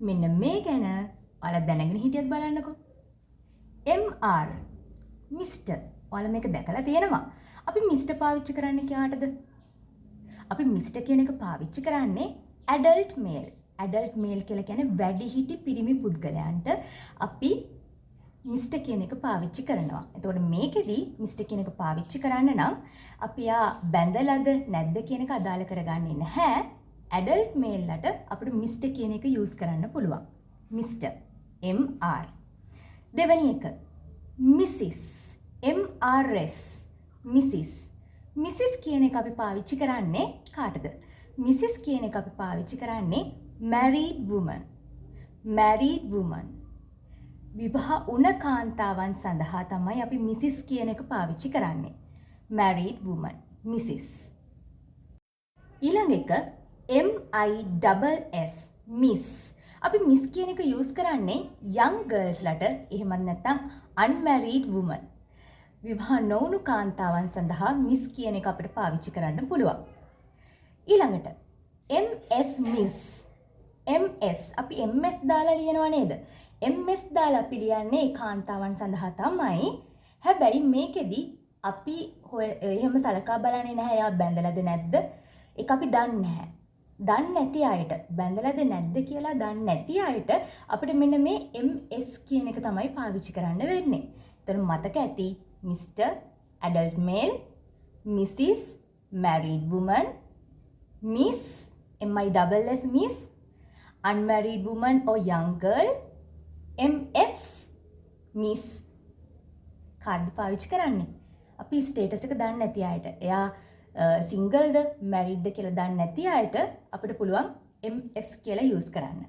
මෙන්න මේ ගැන ඔයාලා දැනගෙන හිටියත් බලන්නකෝ. MR mister. ඔයාලා මේක දැකලා තියෙනවා. අපි මිස්ටර් පාවිච්චි කරන්නේ කාටද? අපි මිස්ටර් කියන එක පාවිච්චි කරන්නේ ඇඩල්ට් මේල්. ඇඩල්ට් මේල් කියලා කියන්නේ වැඩිහිටි පිරිමි පුද්ගලයන්ට අපි මිස්ටර් කියන එක පාවිච්චි කරනවා. එතකොට මේකෙදි මිස්ටර් කියන එක පාවිච්චි කරන්න නම් අපි බැඳලාද නැද්ද කියන එක අදාළ කරගන්නේ නැහැ. ඇඩල්ට් මේල්ලට අපිට මිස්ටර් කියන එක යූස් කරන්න පුළුවන්. Mister MR. දෙවෙනි එක මිසිස් MRS. මිසිස්. මිසිස් කියන එක අපි පාවිච්චි කරන්නේ කාටද? මිසිස් කියන එක අපි පාවිච්චි කරන්නේ married woman. married woman. විවාහ වුණ කාන්තාවන් සඳහා තමයි අපි මිසිස් කියන එක පාවිච්චි කරන්නේ. married woman. මිසිස්. ඊළඟ එක MISS. මිස්. අපි මිස් කියන එක යූස් කරන්නේ young girls ලට එහෙමත් නැත්නම් unmarried woman. විවාහ නොවුණු කාන්තාවන් සඳහා මිස් කියන එක අපිට පාවිච්චි කරන්න පුළුවන්. ඊළඟට MS මිස්. MS අපි MS දාලා ලියනවා නේද? MS දාලා අපි ලියන්නේ කාන්තාවන් සඳහා තමයි. හැබැයි මේකෙදි අපි එහෙම සලකා බලන්නේ නැහැ යා බැඳලාද නැද්ද? ඒක අපි දන්නේ නැහැ. දන්නේ නැති අයට බැඳලාද නැද්ද කියලා දන්නේ නැති අයට අපිට මෙන්න මේ MS කියන එක තමයි පාවිච්චි කරන්න වෙන්නේ. එතන මතක ඇති Mr. adult male, Mrs. married woman, Miss MISS Miss, unmarried woman or young girl, MS Miss. කාර්ද පාවිච්චි කරන්නේ අපි ස්ටේටස් එක දන්නේ නැති අයට. එයා සිංගල්ද මැරිඩ්ද කියලා දන්නේ නැති අයට අපිට පුළුවන් MS කියලා යූස් කරන්න.